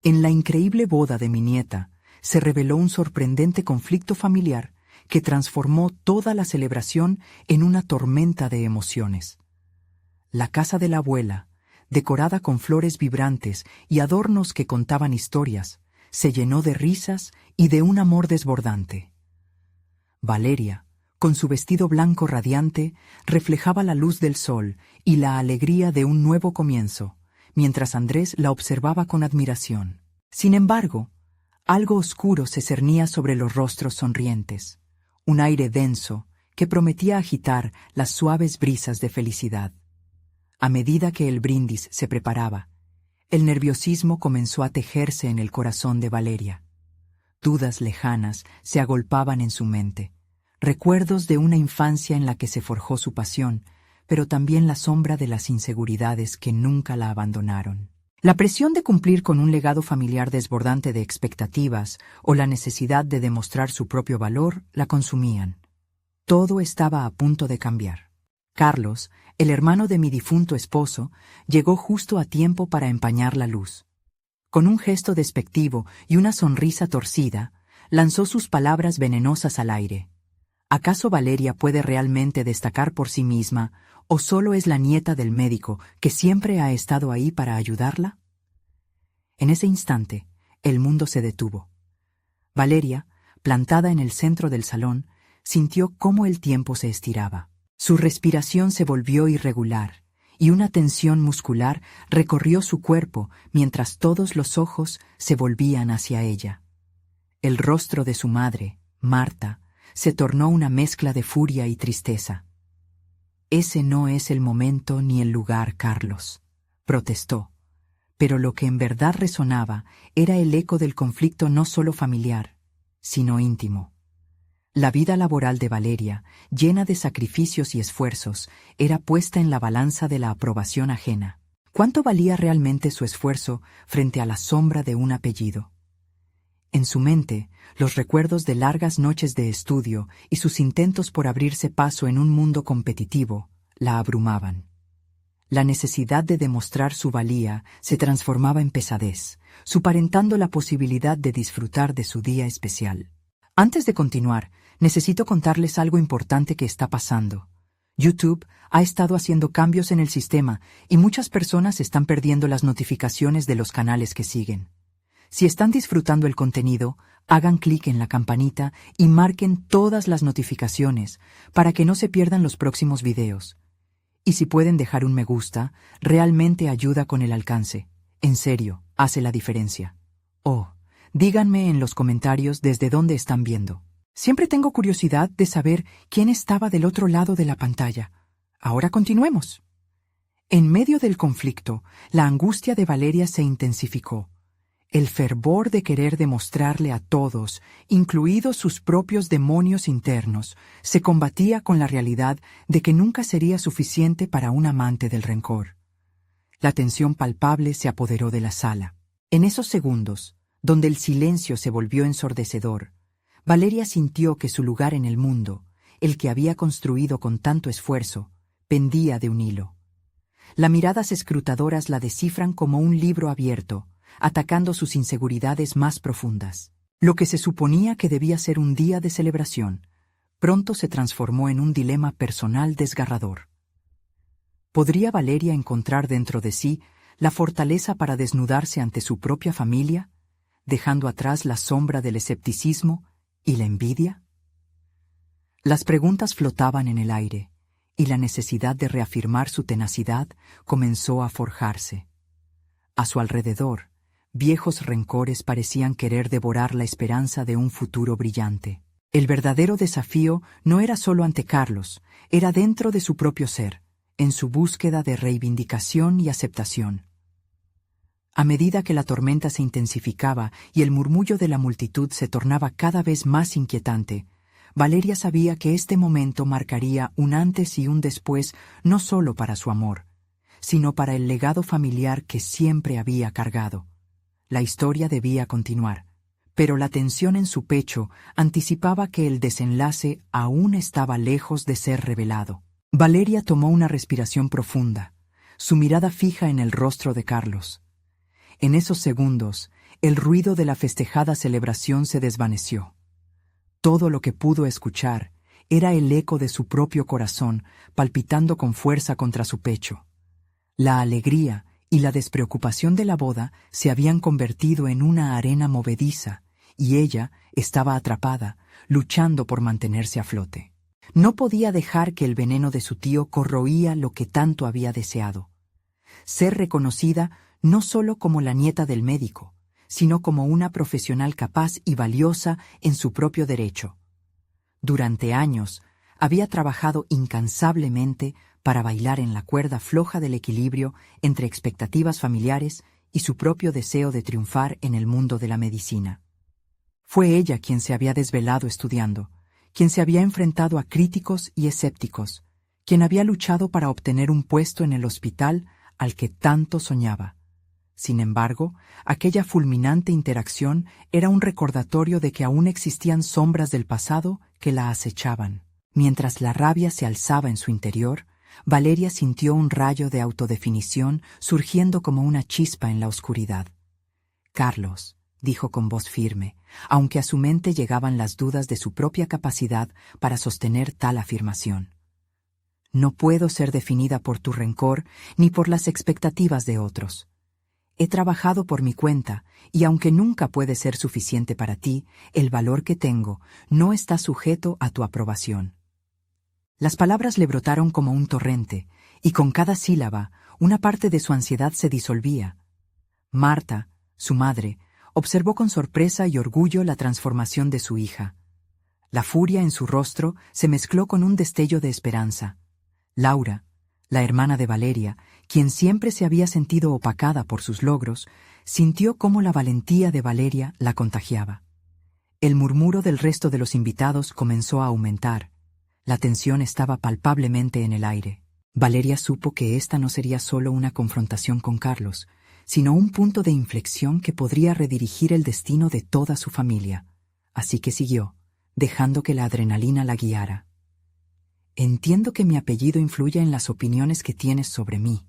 En la increíble boda de mi nieta, se reveló un sorprendente conflicto familiar que transformó toda la celebración en una tormenta de emociones. La casa de la abuela, decorada con flores vibrantes y adornos que contaban historias, se llenó de risas y de un amor desbordante. Valeria, con su vestido blanco radiante, reflejaba la luz del sol y la alegría de un nuevo comienzo, mientras Andrés la observaba con admiración. Sin embargo, algo oscuro se cernía sobre los rostros sonrientes, un aire denso que prometía agitar las suaves brisas de felicidad. A medida que el brindis se preparaba, el nerviosismo comenzó a tejerse en el corazón de Valeria. Dudas lejanas se agolpaban en su mente, recuerdos de una infancia en la que se forjó su pasión, pero también la sombra de las inseguridades que nunca la abandonaron. La presión de cumplir con un legado familiar desbordante de expectativas o la necesidad de demostrar su propio valor la consumían. Todo estaba a punto de cambiar. Carlos, el hermano de mi difunto esposo, llegó justo a tiempo para empañar la luz. Con un gesto despectivo y una sonrisa torcida, lanzó sus palabras venenosas al aire. ¿Acaso Valeria puede realmente destacar por sí misma, o solo es la nieta del médico que siempre ha estado ahí para ayudarla? En ese instante, el mundo se detuvo. Valeria, plantada en el centro del salón, sintió cómo el tiempo se estiraba. Su respiración se volvió irregular, y una tensión muscular recorrió su cuerpo mientras todos los ojos se volvían hacia ella. El rostro de su madre, Marta, se tornó una mezcla de furia y tristeza. «Ese no es el momento ni el lugar, Carlos», protestó, pero lo que en verdad resonaba era el eco del conflicto no solo familiar, sino íntimo. La vida laboral de Valeria, llena de sacrificios y esfuerzos, era puesta en la balanza de la aprobación ajena. ¿Cuánto valía realmente su esfuerzo frente a la sombra de un apellido? En su mente, los recuerdos de largas noches de estudio y sus intentos por abrirse paso en un mundo competitivo la abrumaban. La necesidad de demostrar su valía se transformaba en pesadez, suparentando la posibilidad de disfrutar de su día especial. Antes de continuar, necesito contarles algo importante que está pasando. YouTube ha estado haciendo cambios en el sistema y muchas personas están perdiendo las notificaciones de los canales que siguen. Si están disfrutando el contenido, hagan clic en la campanita y marquen todas las notificaciones para que no se pierdan los próximos videos. Y si pueden dejar un me gusta, realmente ayuda con el alcance. En serio, hace la diferencia. Oh, díganme en los comentarios desde dónde están viendo. Siempre tengo curiosidad de saber quién estaba del otro lado de la pantalla. Ahora continuemos. En medio del conflicto, la angustia de Valeria se intensificó. El fervor de querer demostrarle a todos, incluidos sus propios demonios internos, se combatía con la realidad de que nunca sería suficiente para un amante del rencor. La tensión palpable se apoderó de la sala. En esos segundos, donde el silencio se volvió ensordecedor, Valeria sintió que su lugar en el mundo, el que había construido con tanto esfuerzo, pendía de un hilo. Las miradas escrutadoras la descifran como un libro abierto, atacando sus inseguridades más profundas. Lo que se suponía que debía ser un día de celebración, pronto se transformó en un dilema personal desgarrador. ¿Podría Valeria encontrar dentro de sí la fortaleza para desnudarse ante su propia familia, dejando atrás la sombra del escepticismo y la envidia? Las preguntas flotaban en el aire, y la necesidad de reafirmar su tenacidad comenzó a forjarse. A su alrededor, viejos rencores parecían querer devorar la esperanza de un futuro brillante. El verdadero desafío no era solo ante Carlos, era dentro de su propio ser, en su búsqueda de reivindicación y aceptación. A medida que la tormenta se intensificaba y el murmullo de la multitud se tornaba cada vez más inquietante, Valeria sabía que este momento marcaría un antes y un después no solo para su amor, sino para el legado familiar que siempre había cargado. La historia debía continuar, pero la tensión en su pecho anticipaba que el desenlace aún estaba lejos de ser revelado. Valeria tomó una respiración profunda, su mirada fija en el rostro de Carlos. En esos segundos, el ruido de la festejada celebración se desvaneció. Todo lo que pudo escuchar era el eco de su propio corazón palpitando con fuerza contra su pecho. La alegría y la despreocupación de la boda se habían convertido en una arena movediza, y ella estaba atrapada, luchando por mantenerse a flote. No podía dejar que el veneno de su tío corroía lo que tanto había deseado: ser reconocida no solo como la nieta del médico, sino como una profesional capaz y valiosa en su propio derecho. Durante años había trabajado incansablemente para bailar en la cuerda floja del equilibrio entre expectativas familiares y su propio deseo de triunfar en el mundo de la medicina. Fue ella quien se había desvelado estudiando, quien se había enfrentado a críticos y escépticos, quien había luchado para obtener un puesto en el hospital al que tanto soñaba. Sin embargo, aquella fulminante interacción era un recordatorio de que aún existían sombras del pasado que la acechaban. Mientras la rabia se alzaba en su interior, Valeria sintió un rayo de autodefinición surgiendo como una chispa en la oscuridad. «Carlos», dijo con voz firme, aunque a su mente llegaban las dudas de su propia capacidad para sostener tal afirmación. «No puedo ser definida por tu rencor ni por las expectativas de otros. He trabajado por mi cuenta, y aunque nunca puede ser suficiente para ti, el valor que tengo no está sujeto a tu aprobación». Las palabras le brotaron como un torrente, y con cada sílaba, una parte de su ansiedad se disolvía. Marta, su madre, observó con sorpresa y orgullo la transformación de su hija. La furia en su rostro se mezcló con un destello de esperanza. Laura, la hermana de Valeria, quien siempre se había sentido opacada por sus logros, sintió cómo la valentía de Valeria la contagiaba. El murmuro del resto de los invitados comenzó a aumentar. La tensión estaba palpablemente en el aire. Valeria supo que esta no sería solo una confrontación con Carlos, sino un punto de inflexión que podría redirigir el destino de toda su familia. Así que siguió, dejando que la adrenalina la guiara. «Entiendo que mi apellido influya en las opiniones que tienes sobre mí,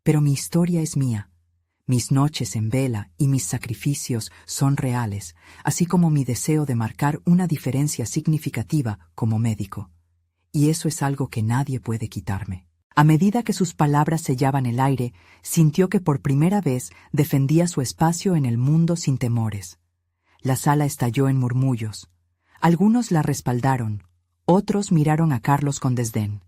pero mi historia es mía. Mis noches en vela y mis sacrificios son reales, así como mi deseo de marcar una diferencia significativa como médico. Y eso es algo que nadie puede quitarme». A medida que sus palabras sellaban el aire, sintió que por primera vez defendía su espacio en el mundo sin temores. La sala estalló en murmullos. Algunos la respaldaron, otros miraron a Carlos con desdén.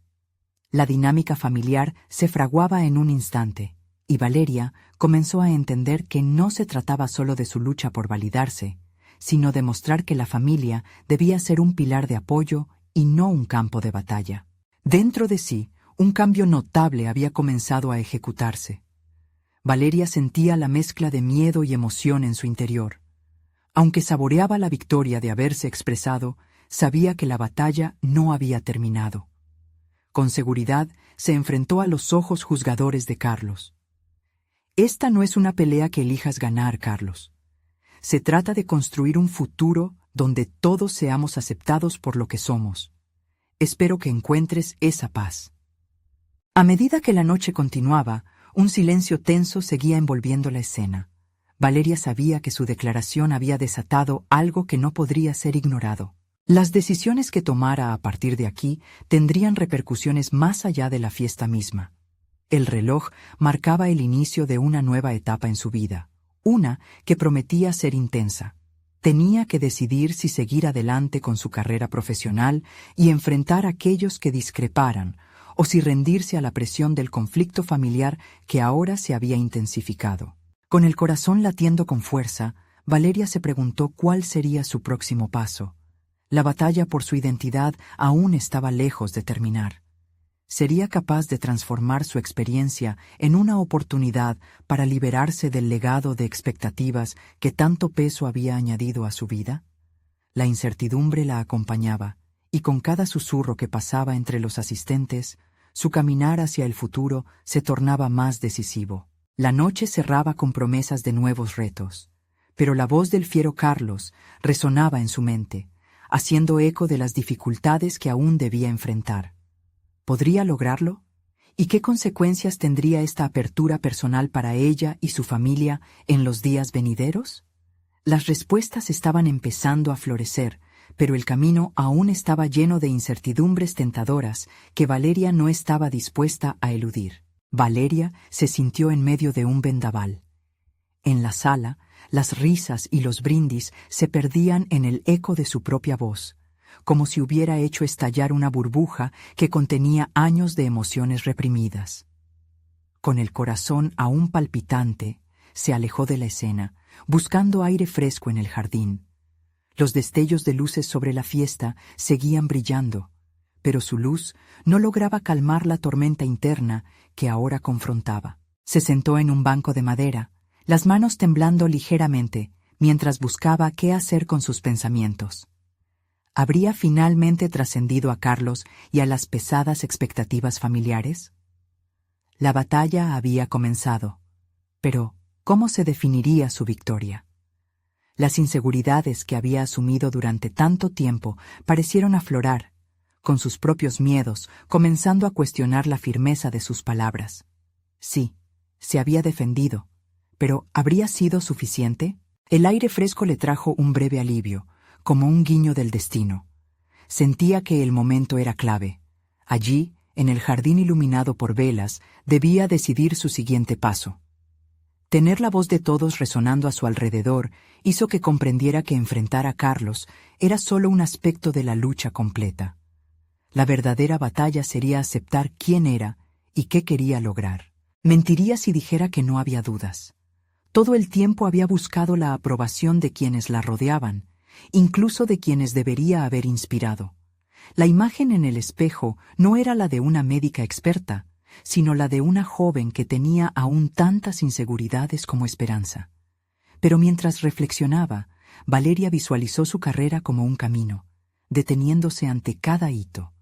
La dinámica familiar se fraguaba en un instante, y Valeria comenzó a entender que no se trataba solo de su lucha por validarse, sino de mostrar que la familia debía ser un pilar de apoyo y no un campo de batalla. Dentro de sí, un cambio notable había comenzado a ejecutarse. Valeria sentía la mezcla de miedo y emoción en su interior. Aunque saboreaba la victoria de haberse expresado, sabía que la batalla no había terminado. Con seguridad se enfrentó a los ojos juzgadores de Carlos. «Esta no es una pelea que elijas ganar, Carlos. Se trata de construir un futuro donde todos seamos aceptados por lo que somos. Espero que encuentres esa paz». A medida que la noche continuaba, un silencio tenso seguía envolviendo la escena. Valeria sabía que su declaración había desatado algo que no podría ser ignorado. Las decisiones que tomara a partir de aquí tendrían repercusiones más allá de la fiesta misma. El reloj marcaba el inicio de una nueva etapa en su vida, una que prometía ser intensa. Tenía que decidir si seguir adelante con su carrera profesional y enfrentar a aquellos que discreparan, o si rendirse a la presión del conflicto familiar que ahora se había intensificado. Con el corazón latiendo con fuerza, Valeria se preguntó cuál sería su próximo paso. La batalla por su identidad aún estaba lejos de terminar. ¿Sería capaz de transformar su experiencia en una oportunidad para liberarse del legado de expectativas que tanto peso había añadido a su vida? La incertidumbre la acompañaba, y con cada susurro que pasaba entre los asistentes, su caminar hacia el futuro se tornaba más decisivo. La noche cerraba con promesas de nuevos retos, pero la voz del fiero Carlos resonaba en su mente, haciendo eco de las dificultades que aún debía enfrentar. ¿Podría lograrlo? ¿Y qué consecuencias tendría esta apertura personal para ella y su familia en los días venideros? Las respuestas estaban empezando a florecer, pero el camino aún estaba lleno de incertidumbres tentadoras que Valeria no estaba dispuesta a eludir. Valeria se sintió en medio de un vendaval. En la sala, las risas y los brindis se perdían en el eco de su propia voz, como si hubiera hecho estallar una burbuja que contenía años de emociones reprimidas. Con el corazón aún palpitante, se alejó de la escena, buscando aire fresco en el jardín. Los destellos de luces sobre la fiesta seguían brillando, pero su luz no lograba calmar la tormenta interna que ahora confrontaba. Se sentó en un banco de madera, las manos temblando ligeramente, mientras buscaba qué hacer con sus pensamientos. ¿Habría finalmente trascendido a Carlos y a las pesadas expectativas familiares? La batalla había comenzado, pero ¿cómo se definiría su victoria? Las inseguridades que había asumido durante tanto tiempo parecieron aflorar, con sus propios miedos, comenzando a cuestionar la firmeza de sus palabras. Sí, se había defendido, pero ¿habría sido suficiente? El aire fresco le trajo un breve alivio, como un guiño del destino. Sentía que el momento era clave. Allí, en el jardín iluminado por velas, debía decidir su siguiente paso. Tener la voz de todos resonando a su alrededor hizo que comprendiera que enfrentar a Carlos era solo un aspecto de la lucha completa. La verdadera batalla sería aceptar quién era y qué quería lograr. Mentiría si dijera que no había dudas. Todo el tiempo había buscado la aprobación de quienes la rodeaban, incluso de quienes debería haber inspirado. La imagen en el espejo no era la de una médica experta, sino la de una joven que tenía aún tantas inseguridades como esperanza. Pero mientras reflexionaba, Valeria visualizó su carrera como un camino, deteniéndose ante cada hito: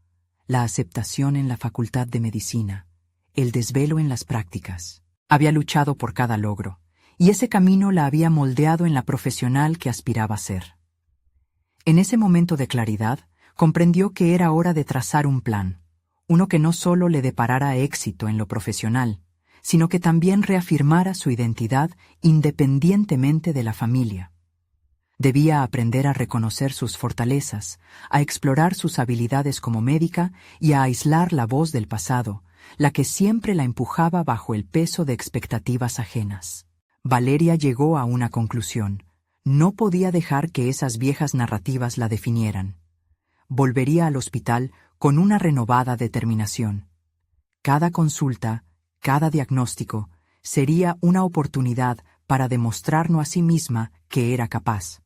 la aceptación en la facultad de medicina, el desvelo en las prácticas. Había luchado por cada logro, y ese camino la había moldeado en la profesional que aspiraba a ser. En ese momento de claridad, comprendió que era hora de trazar un plan, uno que no solo le deparara éxito en lo profesional, sino que también reafirmara su identidad independientemente de la familia. Debía aprender a reconocer sus fortalezas, a explorar sus habilidades como médica y a aislar la voz del pasado, la que siempre la empujaba bajo el peso de expectativas ajenas. Valeria llegó a una conclusión: no podía dejar que esas viejas narrativas la definieran. Volvería al hospital con una renovada determinación. Cada consulta, cada diagnóstico, sería una oportunidad para demostrarnos a sí misma que era capaz.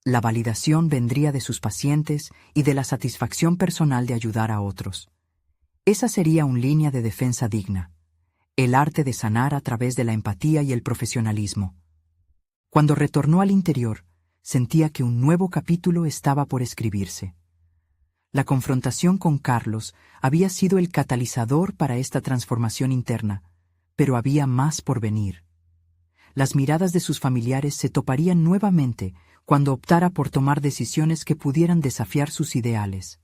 La validación vendría de sus pacientes y de la satisfacción personal de ayudar a otros. Esa sería una línea de defensa digna, el arte de sanar a través de la empatía y el profesionalismo. Cuando retornó al interior, sentía que un nuevo capítulo estaba por escribirse. La confrontación con Carlos había sido el catalizador para esta transformación interna, pero había más por venir. Las miradas de sus familiares se toparían nuevamente cuando optara por tomar decisiones que pudieran desafiar sus ideales.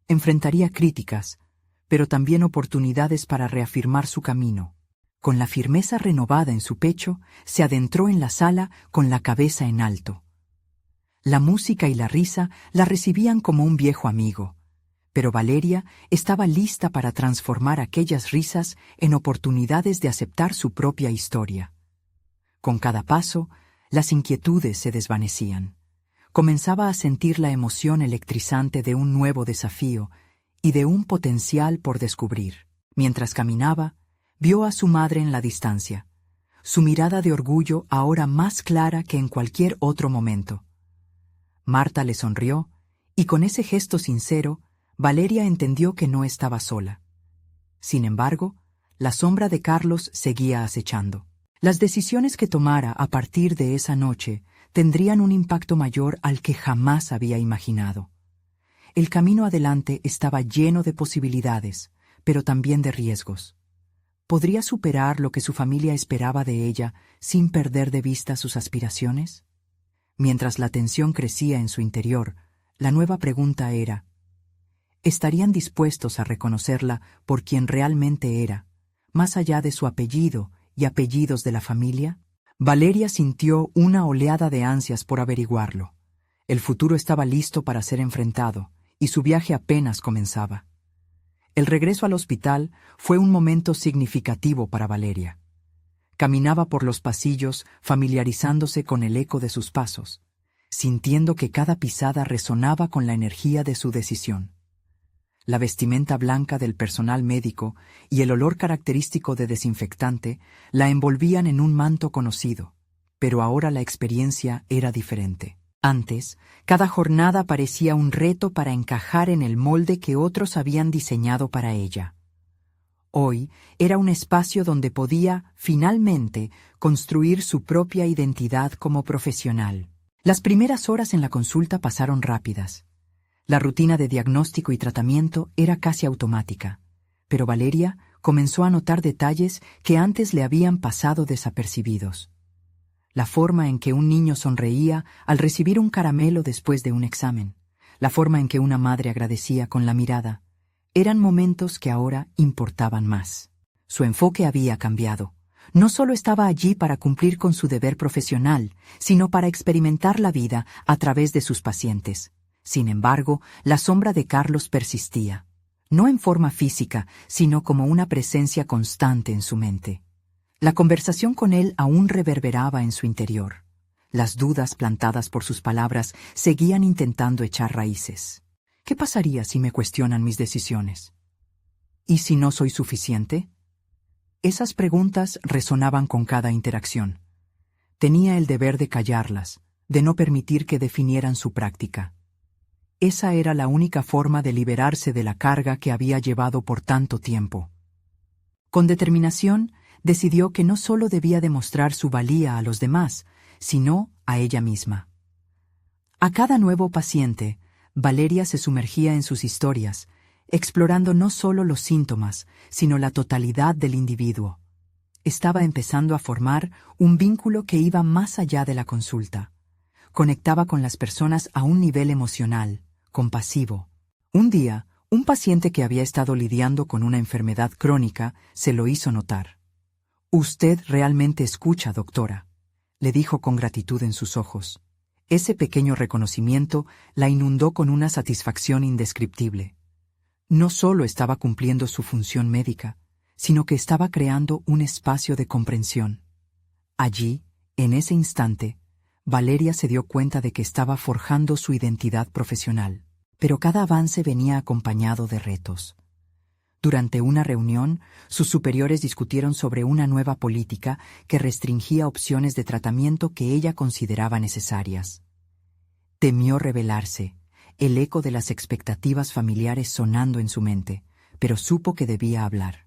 Enfrentaría críticas, pero también oportunidades para reafirmar su camino. Con la firmeza renovada en su pecho, se adentró en la sala con la cabeza en alto. La música y la risa la recibían como un viejo amigo, pero Valeria estaba lista para transformar aquellas risas en oportunidades de aceptar su propia historia. Con cada paso, las inquietudes se desvanecían. Comenzaba a sentir la emoción electrizante de un nuevo desafío y de un potencial por descubrir. Mientras caminaba, vio a su madre en la distancia, su mirada de orgullo ahora más clara que en cualquier otro momento. Marta le sonrió, y con ese gesto sincero, Valeria entendió que no estaba sola. Sin embargo, la sombra de Carlos seguía acechando. Las decisiones que tomara a partir de esa noche tendrían un impacto mayor al que jamás había imaginado. El camino adelante estaba lleno de posibilidades, pero también de riesgos. ¿Podría superar lo que su familia esperaba de ella sin perder de vista sus aspiraciones? Mientras la tensión crecía en su interior, la nueva pregunta era: estarían dispuestos a reconocerla por quien realmente era, más allá de su apellido y apellidos de la familia? Valeria sintió una oleada de ansias por averiguarlo. El futuro estaba listo para ser enfrentado, y su viaje apenas comenzaba. El regreso al hospital fue un momento significativo para Valeria. Caminaba por los pasillos, familiarizándose con el eco de sus pasos, sintiendo que cada pisada resonaba con la energía de su decisión. La vestimenta blanca del personal médico y el olor característico de desinfectante la envolvían en un manto conocido, pero ahora la experiencia era diferente. Antes, cada jornada parecía un reto para encajar en el molde que otros habían diseñado para ella. Hoy era un espacio donde podía, finalmente, construir su propia identidad como profesional. Las primeras horas en la consulta pasaron rápidas. La rutina de diagnóstico y tratamiento era casi automática, pero Valeria comenzó a notar detalles que antes le habían pasado desapercibidos. La forma en que un niño sonreía al recibir un caramelo después de un examen, la forma en que una madre agradecía con la mirada, eran momentos que ahora importaban más. Su enfoque había cambiado. No solo estaba allí para cumplir con su deber profesional, sino para experimentar la vida a través de sus pacientes. Sin embargo, la sombra de Carlos persistía, no en forma física, sino como una presencia constante en su mente. La conversación con él aún reverberaba en su interior. Las dudas plantadas por sus palabras seguían intentando echar raíces. ¿Qué pasaría si me cuestionan mis decisiones? ¿Y si no soy suficiente? Esas preguntas resonaban con cada interacción. Tenía el deber de callarlas, de no permitir que definieran su práctica. Esa era la única forma de liberarse de la carga que había llevado por tanto tiempo. Con determinación, decidió que no solo debía demostrar su valía a los demás, sino a ella misma. A cada nuevo paciente, Valeria se sumergía en sus historias, explorando no solo los síntomas, sino la totalidad del individuo. Estaba empezando a formar un vínculo que iba más allá de la consulta. Conectaba con las personas a un nivel emocional, compasivo. Un día, un paciente que había estado lidiando con una enfermedad crónica se lo hizo notar. «Usted realmente escucha, doctora», le dijo con gratitud en sus ojos. Ese pequeño reconocimiento la inundó con una satisfacción indescriptible. No solo estaba cumpliendo su función médica, sino que estaba creando un espacio de comprensión. Allí, en ese instante, Valeria se dio cuenta de que estaba forjando su identidad profesional, pero cada avance venía acompañado de retos. Durante una reunión, sus superiores discutieron sobre una nueva política que restringía opciones de tratamiento que ella consideraba necesarias. Temió rebelarse, el eco de las expectativas familiares sonando en su mente, pero supo que debía hablar.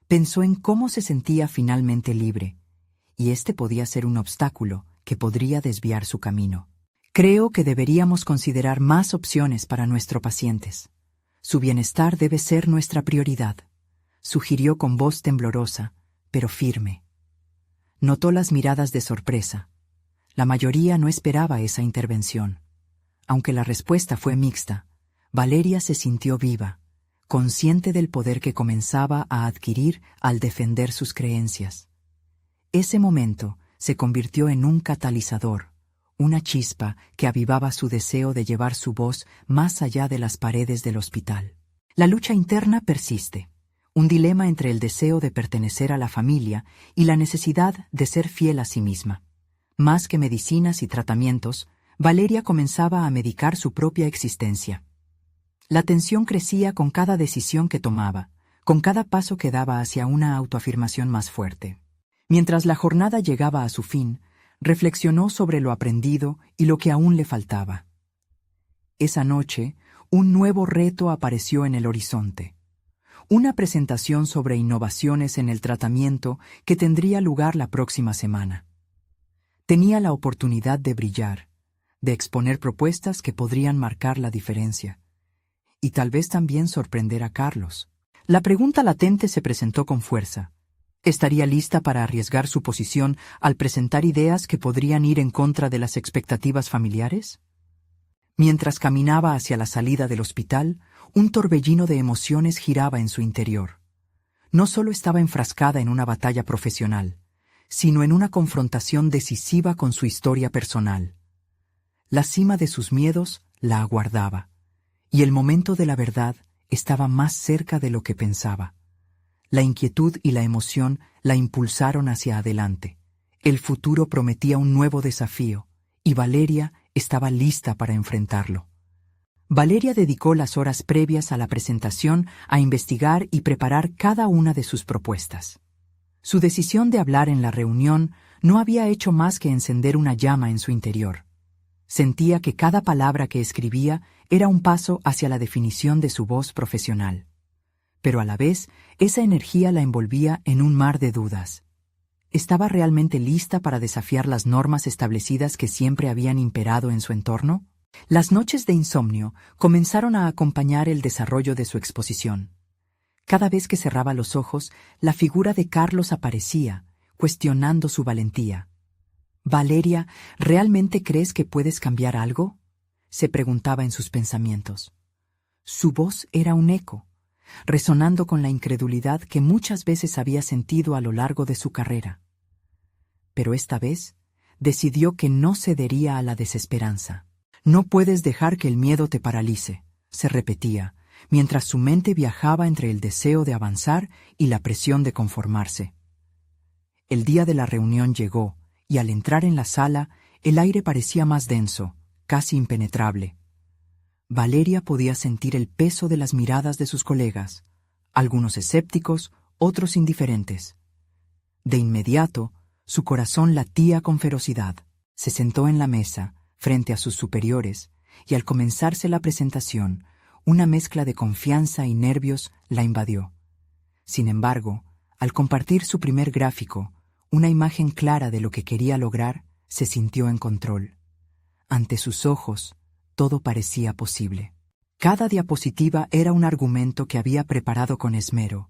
Pensó en cómo se sentía finalmente libre, y este podía ser un obstáculo que podría desviar su camino. Creo que deberíamos considerar más opciones para nuestros pacientes. Su bienestar debe ser nuestra prioridad, sugirió con voz temblorosa, pero firme. Notó las miradas de sorpresa. La mayoría no esperaba esa intervención. Aunque la respuesta fue mixta, Valeria se sintió viva, consciente del poder que comenzaba a adquirir al defender sus creencias. Ese momento se convirtió en un catalizador, una chispa que avivaba su deseo de llevar su voz más allá de las paredes del hospital. La lucha interna persiste, un dilema entre el deseo de pertenecer a la familia y la necesidad de ser fiel a sí misma. Más que medicinas y tratamientos, Valeria comenzaba a medicar su propia existencia. La tensión crecía con cada decisión que tomaba, con cada paso que daba hacia una autoafirmación más fuerte. Mientras la jornada llegaba a su fin, reflexionó sobre lo aprendido y lo que aún le faltaba. Esa noche, un nuevo reto apareció en el horizonte. Una presentación sobre innovaciones en el tratamiento que tendría lugar la próxima semana. Tenía la oportunidad de brillar, de exponer propuestas que podrían marcar la diferencia. Y tal vez también sorprender a Carlos. La pregunta latente se presentó con fuerza. ¿Estaría lista para arriesgar su posición al presentar ideas que podrían ir en contra de las expectativas familiares? Mientras caminaba hacia la salida del hospital, un torbellino de emociones giraba en su interior. No solo estaba enfrascada en una batalla profesional, sino en una confrontación decisiva con su historia personal. La cima de sus miedos la aguardaba, y el momento de la verdad estaba más cerca de lo que pensaba. La inquietud y la emoción la impulsaron hacia adelante. El futuro prometía un nuevo desafío, y Valeria estaba lista para enfrentarlo. Valeria dedicó las horas previas a la presentación a investigar y preparar cada una de sus propuestas. Su decisión de hablar en la reunión no había hecho más que encender una llama en su interior. Sentía que cada palabra que escribía era un paso hacia la definición de su voz profesional. Pero a la vez, esa energía la envolvía en un mar de dudas. ¿Estaba realmente lista para desafiar las normas establecidas que siempre habían imperado en su entorno? Las noches de insomnio comenzaron a acompañar el desarrollo de su exposición. Cada vez que cerraba los ojos, la figura de Carlos aparecía, cuestionando su valentía. «Valeria, ¿realmente crees que puedes cambiar algo?», se preguntaba en sus pensamientos. Su voz era un eco, resonando con la incredulidad que muchas veces había sentido a lo largo de su carrera. Pero esta vez decidió que no cedería a la desesperanza. «No puedes dejar que el miedo te paralice», se repetía, mientras su mente viajaba entre el deseo de avanzar y la presión de conformarse. El día de la reunión llegó, y al entrar en la sala, el aire parecía más denso, casi impenetrable. Valeria podía sentir el peso de las miradas de sus colegas, algunos escépticos, otros indiferentes. De inmediato, su corazón latía con ferocidad. Se sentó en la mesa, frente a sus superiores, y al comenzarse la presentación, una mezcla de confianza y nervios la invadió. Sin embargo, al compartir su primer gráfico, una imagen clara de lo que quería lograr, se sintió en control. Ante sus ojos, todo parecía posible. Cada diapositiva era un argumento que había preparado con esmero.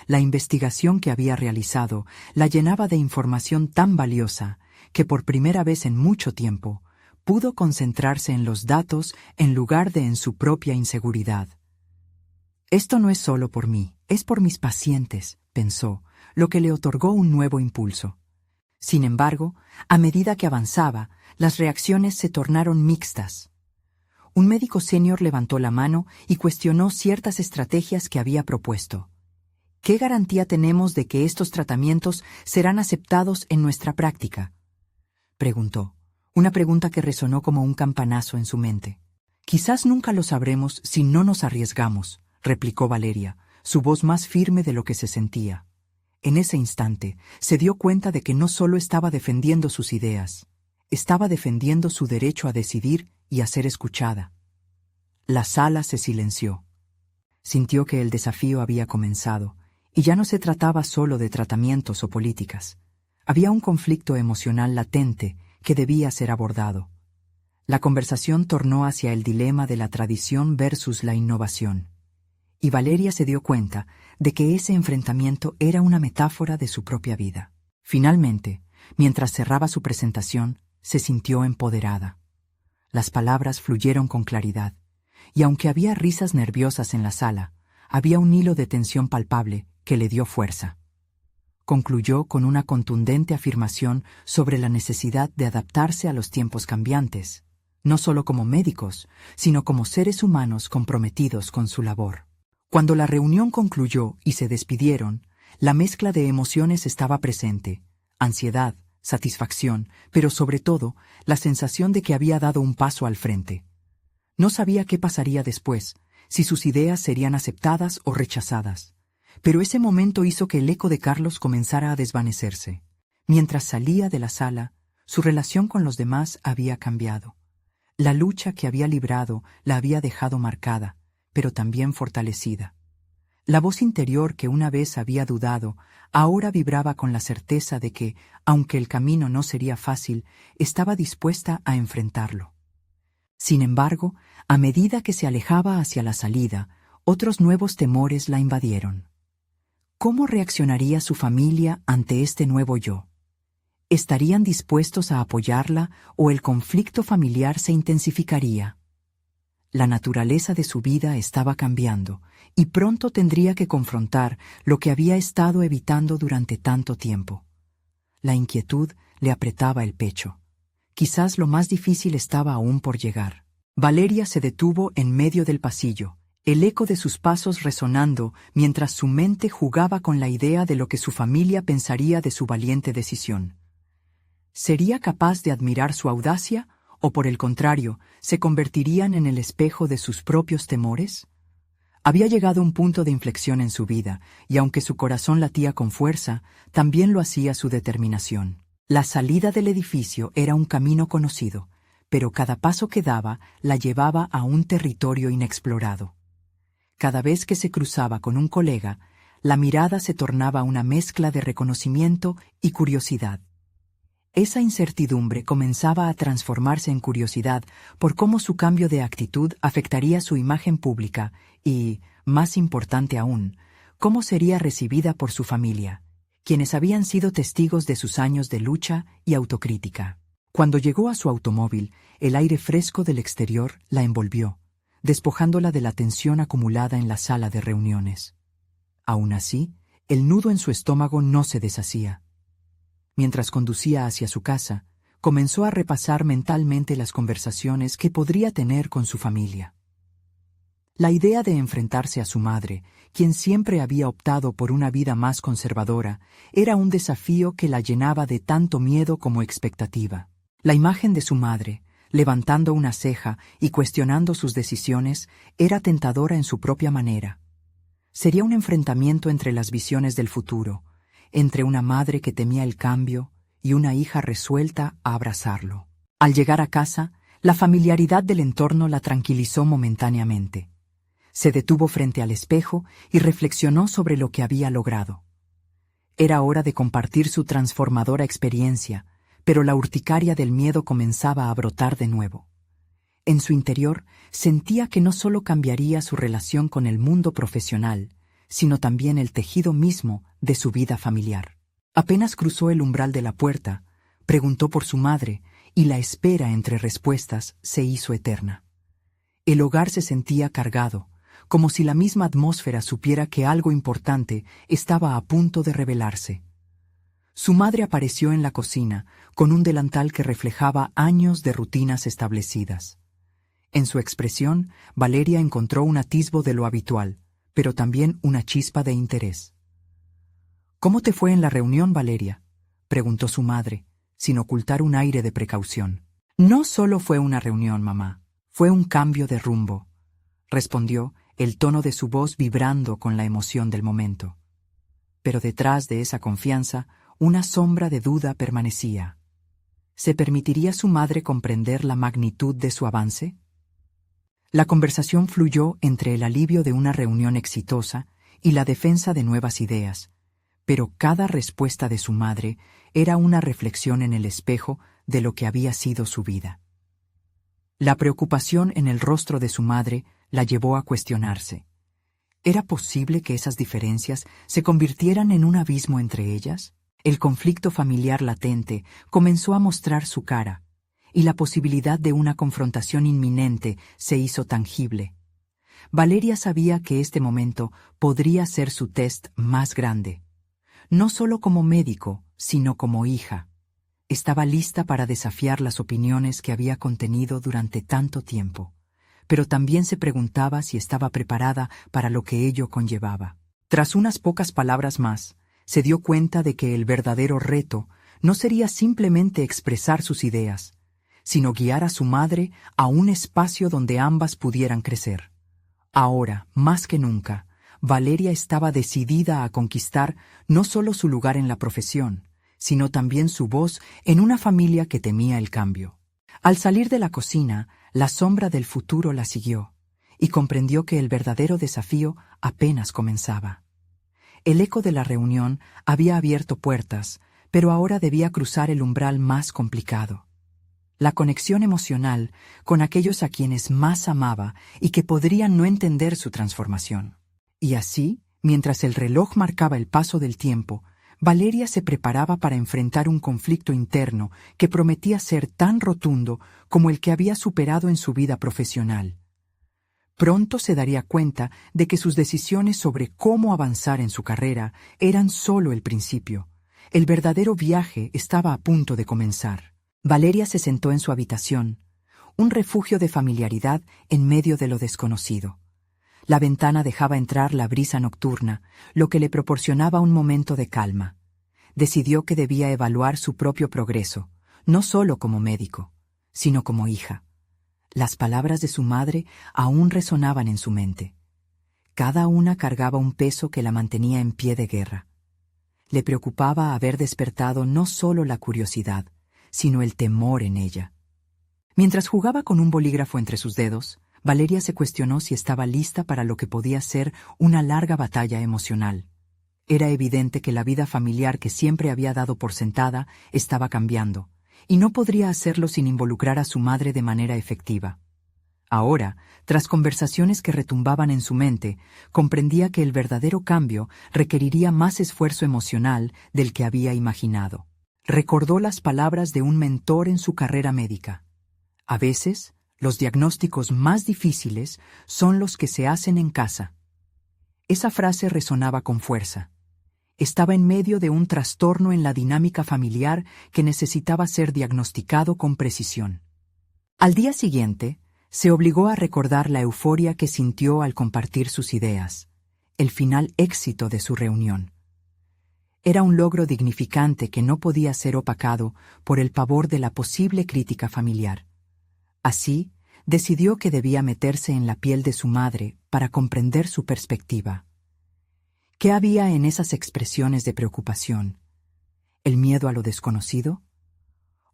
La investigación que había realizado la llenaba de información tan valiosa que por primera vez en mucho tiempo pudo concentrarse en los datos en lugar de en su propia inseguridad. «Esto no es solo por mí, es por mis pacientes», pensó, lo que le otorgó un nuevo impulso. Sin embargo, a medida que avanzaba, las reacciones se tornaron mixtas. Un médico senior levantó la mano y cuestionó ciertas estrategias que había propuesto. «¿Qué garantía tenemos de que estos tratamientos serán aceptados en nuestra práctica?», preguntó, una pregunta que resonó como un campanazo en su mente. «Quizás nunca lo sabremos si no nos arriesgamos», replicó Valeria, su voz más firme de lo que se sentía. En ese instante, se dio cuenta de que no solo estaba defendiendo sus ideas, estaba defendiendo su derecho a decidir y a ser escuchada. La sala se silenció. Sintió que el desafío había comenzado, y ya no se trataba solo de tratamientos o políticas. Había un conflicto emocional latente que debía ser abordado. La conversación tornó hacia el dilema de la tradición versus la innovación. Y Valeria se dio cuenta de que ese enfrentamiento era una metáfora de su propia vida. Finalmente, mientras cerraba su presentación, se sintió empoderada. Las palabras fluyeron con claridad, y aunque había risas nerviosas en la sala, había un hilo de tensión palpable que le dio fuerza. Concluyó con una contundente afirmación sobre la necesidad de adaptarse a los tiempos cambiantes, no solo como médicos, sino como seres humanos comprometidos con su labor. Cuando la reunión concluyó y se despidieron, la mezcla de emociones estaba presente: ansiedad, satisfacción, pero sobre todo, la sensación de que había dado un paso al frente. No sabía qué pasaría después, si sus ideas serían aceptadas o rechazadas. Pero ese momento hizo que el eco de Carlos comenzara a desvanecerse. Mientras salía de la sala, su relación con los demás había cambiado. La lucha que había librado la había dejado marcada, pero también fortalecida. La voz interior que una vez había dudado, ahora vibraba con la certeza de que, aunque el camino no sería fácil, estaba dispuesta a enfrentarlo. Sin embargo, a medida que se alejaba hacia la salida, otros nuevos temores la invadieron. ¿Cómo reaccionaría su familia ante este nuevo yo? ¿Estarían dispuestos a apoyarla o el conflicto familiar se intensificaría? La naturaleza de su vida estaba cambiando, y pronto tendría que confrontar lo que había estado evitando durante tanto tiempo. La inquietud le apretaba el pecho. Quizás lo más difícil estaba aún por llegar. Valeria se detuvo en medio del pasillo, el eco de sus pasos resonando mientras su mente jugaba con la idea de lo que su familia pensaría de su valiente decisión. ¿Sería capaz de admirar su audacia o, por el contrario, se convertirían en el espejo de sus propios temores? Había llegado un punto de inflexión en su vida, y aunque su corazón latía con fuerza, también lo hacía su determinación. La salida del edificio era un camino conocido, pero cada paso que daba la llevaba a un territorio inexplorado. Cada vez que se cruzaba con un colega, la mirada se tornaba una mezcla de reconocimiento y curiosidad. Esa incertidumbre comenzaba a transformarse en curiosidad por cómo su cambio de actitud afectaría su imagen pública y, más importante aún, cómo sería recibida por su familia, quienes habían sido testigos de sus años de lucha y autocrítica. Cuando llegó a su automóvil, el aire fresco del exterior la envolvió, despojándola de la tensión acumulada en la sala de reuniones. Aún así, el nudo en su estómago no se deshacía. Mientras conducía hacia su casa, comenzó a repasar mentalmente las conversaciones que podría tener con su familia. La idea de enfrentarse a su madre, quien siempre había optado por una vida más conservadora, era un desafío que la llenaba de tanto miedo como expectativa. La imagen de su madre, levantando una ceja y cuestionando sus decisiones, era tentadora en su propia manera. Sería un enfrentamiento entre las visiones del futuro, entre una madre que temía el cambio y una hija resuelta a abrazarlo. Al llegar a casa, la familiaridad del entorno la tranquilizó momentáneamente. Se detuvo frente al espejo y reflexionó sobre lo que había logrado. Era hora de compartir su transformadora experiencia, pero la urticaria del miedo comenzaba a brotar de nuevo. En su interior sentía que no solo cambiaría su relación con el mundo profesional, sino también el tejido mismo de su vida familiar. Apenas cruzó el umbral de la puerta, preguntó por su madre, y la espera entre respuestas se hizo eterna. El hogar se sentía cargado, como si la misma atmósfera supiera que algo importante estaba a punto de revelarse. Su madre apareció en la cocina, con un delantal que reflejaba años de rutinas establecidas. En su expresión, Valeria encontró un atisbo de lo habitual, pero también una chispa de interés. «¿Cómo te fue en la reunión, Valeria?», preguntó su madre, sin ocultar un aire de precaución. «No solo fue una reunión, mamá, fue un cambio de rumbo», respondió, el tono de su voz vibrando con la emoción del momento. Pero detrás de esa confianza, una sombra de duda permanecía. ¿Se permitiría su madre comprender la magnitud de su avance? La conversación fluyó entre el alivio de una reunión exitosa y la defensa de nuevas ideas, pero cada respuesta de su madre era una reflexión en el espejo de lo que había sido su vida. La preocupación en el rostro de su madre la llevó a cuestionarse. ¿Era posible que esas diferencias se convirtieran en un abismo entre ellas? El conflicto familiar latente comenzó a mostrar su cara, y la posibilidad de una confrontación inminente se hizo tangible. Valeria sabía que este momento podría ser su test más grande. No solo como médico, sino como hija. Estaba lista para desafiar las opiniones que había contenido durante tanto tiempo, pero también se preguntaba si estaba preparada para lo que ello conllevaba. Tras unas pocas palabras más, se dio cuenta de que el verdadero reto no sería simplemente expresar sus ideas, sino guiar a su madre a un espacio donde ambas pudieran crecer. Ahora, más que nunca, Valeria estaba decidida a conquistar no solo su lugar en la profesión, sino también su voz en una familia que temía el cambio. Al salir de la cocina, la sombra del futuro la siguió, y comprendió que el verdadero desafío apenas comenzaba. El eco de la reunión había abierto puertas, pero ahora debía cruzar el umbral más complicado. La conexión emocional con aquellos a quienes más amaba y que podrían no entender su transformación. Y así, mientras el reloj marcaba el paso del tiempo, Valeria se preparaba para enfrentar un conflicto interno que prometía ser tan rotundo como el que había superado en su vida profesional. Pronto se daría cuenta de que sus decisiones sobre cómo avanzar en su carrera eran solo el principio. El verdadero viaje estaba a punto de comenzar. Valeria se sentó en su habitación, un refugio de familiaridad en medio de lo desconocido. La ventana dejaba entrar la brisa nocturna, lo que le proporcionaba un momento de calma. Decidió que debía evaluar su propio progreso, no solo como médico, sino como hija. Las palabras de su madre aún resonaban en su mente. Cada una cargaba un peso que la mantenía en pie de guerra. Le preocupaba haber despertado no solo la curiosidad, sino el temor en ella. Mientras jugaba con un bolígrafo entre sus dedos, Valeria se cuestionó si estaba lista para lo que podía ser una larga batalla emocional. Era evidente que la vida familiar que siempre había dado por sentada estaba cambiando, y no podría hacerlo sin involucrar a su madre de manera efectiva. Ahora, tras conversaciones que retumbaban en su mente, comprendía que el verdadero cambio requeriría más esfuerzo emocional del que había imaginado. Recordó las palabras de un mentor en su carrera médica. A veces, los diagnósticos más difíciles son los que se hacen en casa. Esa frase resonaba con fuerza. Estaba en medio de un trastorno en la dinámica familiar que necesitaba ser diagnosticado con precisión. Al día siguiente, se obligó a recordar la euforia que sintió al compartir sus ideas, el final éxito de su reunión. Era un logro dignificante que no podía ser opacado por el pavor de la posible crítica familiar. Así, decidió que debía meterse en la piel de su madre para comprender su perspectiva. ¿Qué había en esas expresiones de preocupación? ¿El miedo a lo desconocido?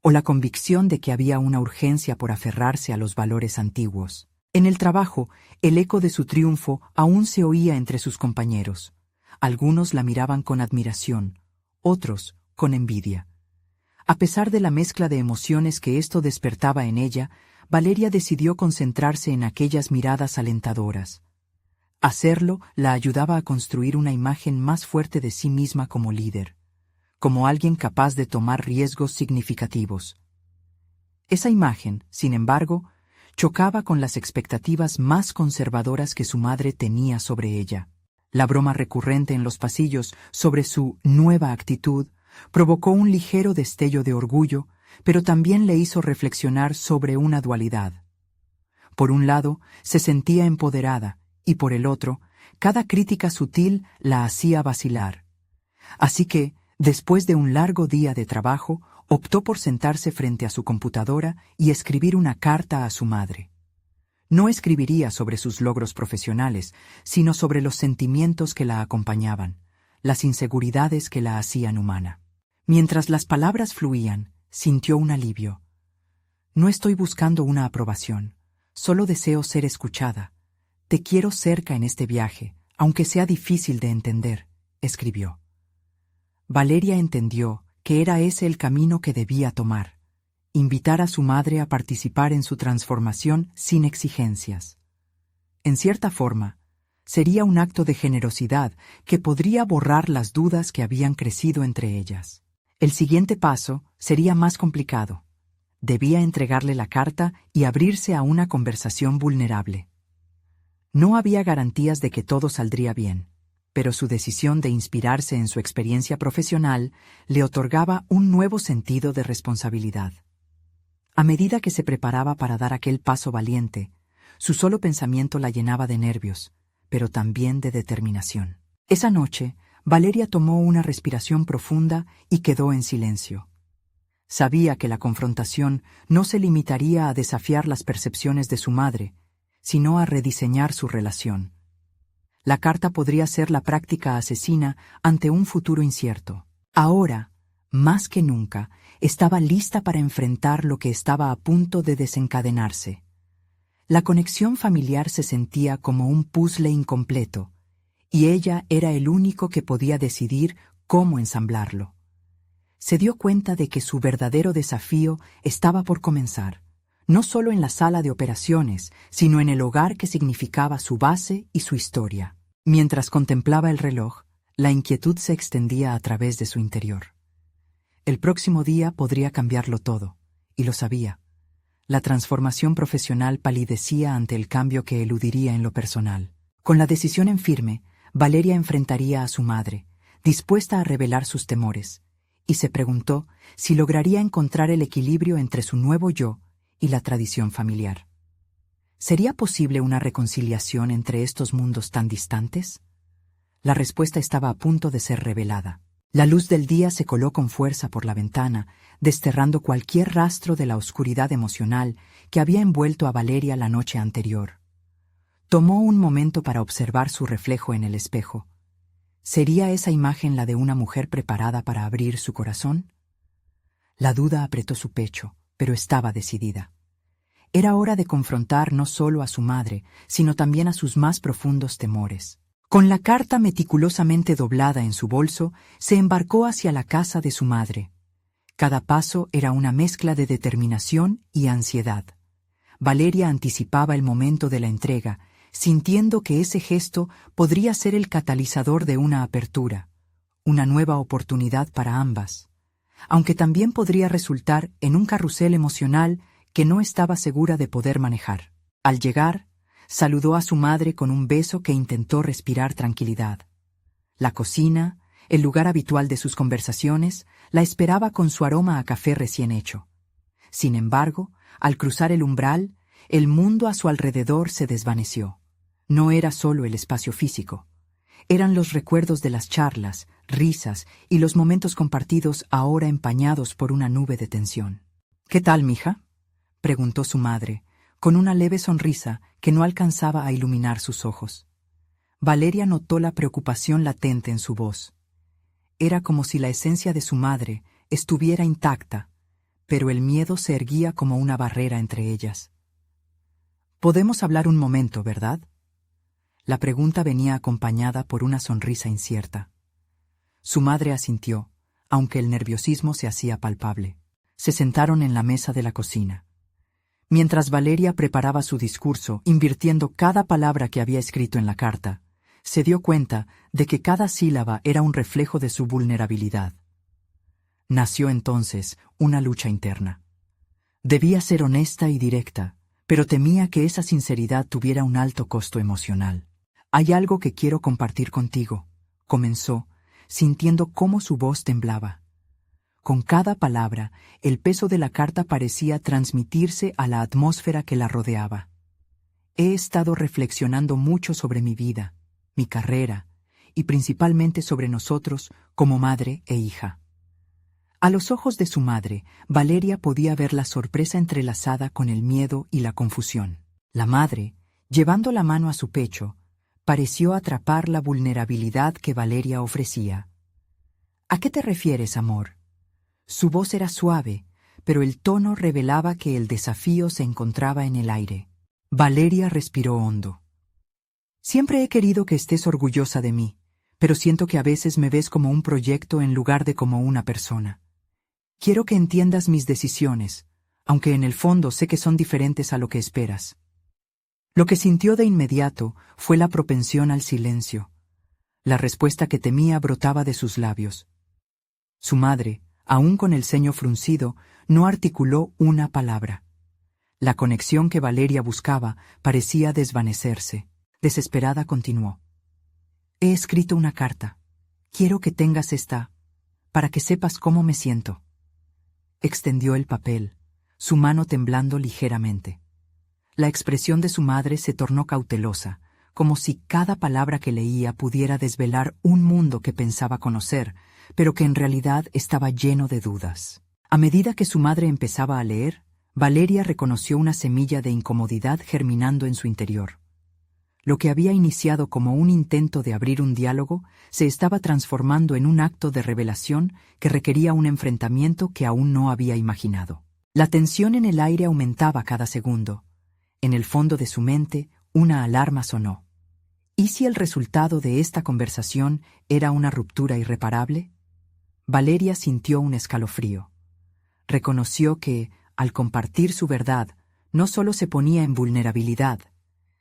¿O la convicción de que había una urgencia por aferrarse a los valores antiguos? En el trabajo, el eco de su triunfo aún se oía entre sus compañeros. Algunos la miraban con admiración, otros con envidia. A pesar de la mezcla de emociones que esto despertaba en ella, Valeria decidió concentrarse en aquellas miradas alentadoras. Hacerlo la ayudaba a construir una imagen más fuerte de sí misma como líder, como alguien capaz de tomar riesgos significativos. Esa imagen, sin embargo, chocaba con las expectativas más conservadoras que su madre tenía sobre ella. La broma recurrente en los pasillos sobre su nueva actitud provocó un ligero destello de orgullo, pero también le hizo reflexionar sobre una dualidad. Por un lado, se sentía empoderada, y por el otro, cada crítica sutil la hacía vacilar. Así que, después de un largo día de trabajo, optó por sentarse frente a su computadora y escribir una carta a su madre. No escribiría sobre sus logros profesionales, sino sobre los sentimientos que la acompañaban, las inseguridades que la hacían humana. Mientras las palabras fluían, sintió un alivio. No estoy buscando una aprobación, solo deseo ser escuchada. Te quiero cerca en este viaje, aunque sea difícil de entender, escribió. Valeria entendió que era ese el camino que debía tomar, invitar a su madre a participar en su transformación sin exigencias. En cierta forma, sería un acto de generosidad que podría borrar las dudas que habían crecido entre ellas. El siguiente paso sería más complicado. Debía entregarle la carta y abrirse a una conversación vulnerable. No había garantías de que todo saldría bien, pero su decisión de inspirarse en su experiencia profesional le otorgaba un nuevo sentido de responsabilidad. A medida que se preparaba para dar aquel paso valiente, su solo pensamiento la llenaba de nervios, pero también de determinación. Esa noche, Valeria tomó una respiración profunda y quedó en silencio. Sabía que la confrontación no se limitaría a desafiar las percepciones de su madre, sino a rediseñar su relación. La carta podría ser la práctica asesina ante un futuro incierto. Ahora, más que nunca, estaba lista para enfrentar lo que estaba a punto de desencadenarse. La conexión familiar se sentía como un puzzle incompleto, y ella era el único que podía decidir cómo ensamblarlo. Se dio cuenta de que su verdadero desafío estaba por comenzar, no solo en la sala de operaciones, sino en el hogar que significaba su base y su historia. Mientras contemplaba el reloj, la inquietud se extendía a través de su interior. El próximo día podría cambiarlo todo, y lo sabía. La transformación profesional palidecía ante el cambio que eludiría en lo personal. Con la decisión en firme, Valeria enfrentaría a su madre, dispuesta a revelar sus temores, y se preguntó si lograría encontrar el equilibrio entre su nuevo yo y la tradición familiar. ¿Sería posible una reconciliación entre estos mundos tan distantes? La respuesta estaba a punto de ser revelada. La luz del día se coló con fuerza por la ventana, desterrando cualquier rastro de la oscuridad emocional que había envuelto a Valeria la noche anterior. Tomó un momento para observar su reflejo en el espejo. ¿Sería esa imagen la de una mujer preparada para abrir su corazón? La duda apretó su pecho, pero estaba decidida. Era hora de confrontar no solo a su madre, sino también a sus más profundos temores. Con la carta meticulosamente doblada en su bolso, se embarcó hacia la casa de su madre. Cada paso era una mezcla de determinación y ansiedad. Valeria anticipaba el momento de la entrega, sintiendo que ese gesto podría ser el catalizador de una apertura, una nueva oportunidad para ambas, aunque también podría resultar en un carrusel emocional que no estaba segura de poder manejar. Al llegar, saludó a su madre con un beso que intentó respirar tranquilidad. La cocina, el lugar habitual de sus conversaciones, la esperaba con su aroma a café recién hecho. Sin embargo, al cruzar el umbral, el mundo a su alrededor se desvaneció. No era solo el espacio físico. Eran los recuerdos de las charlas, risas y los momentos compartidos ahora empañados por una nube de tensión. «¿Qué tal, mija?», preguntó su madre, con una leve sonrisa que no alcanzaba a iluminar sus ojos. Valeria notó la preocupación latente en su voz. Era como si la esencia de su madre estuviera intacta, pero el miedo se erguía como una barrera entre ellas. «Podemos hablar un momento, ¿verdad?». La pregunta venía acompañada por una sonrisa incierta. Su madre asintió, aunque el nerviosismo se hacía palpable. Se sentaron en la mesa de la cocina. Mientras Valeria preparaba su discurso, invirtiendo cada palabra que había escrito en la carta, se dio cuenta de que cada sílaba era un reflejo de su vulnerabilidad. Nació entonces una lucha interna. Debía ser honesta y directa, pero temía que esa sinceridad tuviera un alto costo emocional. «Hay algo que quiero compartir contigo», comenzó, sintiendo cómo su voz temblaba. Con cada palabra, el peso de la carta parecía transmitirse a la atmósfera que la rodeaba. «He estado reflexionando mucho sobre mi vida, mi carrera, y principalmente sobre nosotros como madre e hija». A los ojos de su madre, Valeria podía ver la sorpresa entrelazada con el miedo y la confusión. La madre, llevando la mano a su pecho, pareció atrapar la vulnerabilidad que Valeria ofrecía. «¿A qué te refieres, amor?». Su voz era suave, pero el tono revelaba que el desafío se encontraba en el aire. Valeria respiró hondo. «Siempre he querido que estés orgullosa de mí, pero siento que a veces me ves como un proyecto en lugar de como una persona. Quiero que entiendas mis decisiones, aunque en el fondo sé que son diferentes a lo que esperas». Lo que sintió de inmediato fue la propensión al silencio. La respuesta que temía brotaba de sus labios. Su madre, aún con el ceño fruncido, no articuló una palabra. La conexión que Valeria buscaba parecía desvanecerse. Desesperada continuó. «He escrito una carta. Quiero que tengas esta, para que sepas cómo me siento». Extendió el papel, su mano temblando ligeramente. La expresión de su madre se tornó cautelosa, como si cada palabra que leía pudiera desvelar un mundo que pensaba conocer, pero que en realidad estaba lleno de dudas. A medida que su madre empezaba a leer, Valeria reconoció una semilla de incomodidad germinando en su interior. Lo que había iniciado como un intento de abrir un diálogo se estaba transformando en un acto de revelación que requería un enfrentamiento que aún no había imaginado. La tensión en el aire aumentaba cada segundo. En el fondo de su mente, una alarma sonó. ¿Y si el resultado de esta conversación era una ruptura irreparable? Valeria sintió un escalofrío. Reconoció que, al compartir su verdad, no solo se ponía en vulnerabilidad,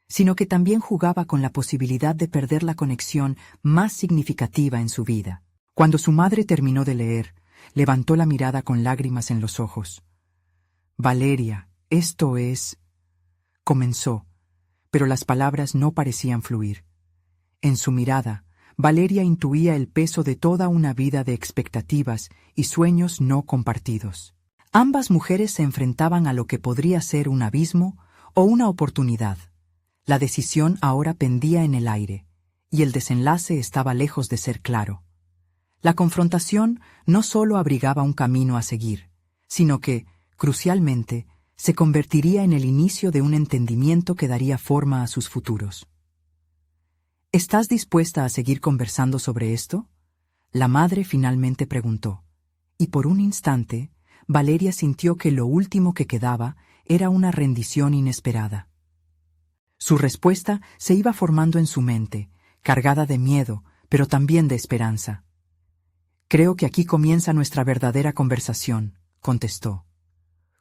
sino que también jugaba con la posibilidad de perder la conexión más significativa en su vida. Cuando su madre terminó de leer, levantó la mirada con lágrimas en los ojos. «Valeria», Esto es... comenzó, pero las palabras no parecían fluir. En su mirada, Valeria intuía el peso de toda una vida de expectativas y sueños no compartidos. Ambas mujeres se enfrentaban a lo que podría ser un abismo o una oportunidad. La decisión ahora pendía en el aire, y el desenlace estaba lejos de ser claro. La confrontación no solo abrigaba un camino a seguir, sino que, crucialmente, se convertiría en el inicio de un entendimiento que daría forma a sus futuros. ¿Estás dispuesta a seguir conversando sobre esto?, la madre finalmente preguntó, y por un instante, Valeria sintió que lo último que quedaba era una rendición inesperada. Su respuesta se iba formando en su mente, cargada de miedo, pero también de esperanza. «Creo que aquí comienza nuestra verdadera conversación», contestó.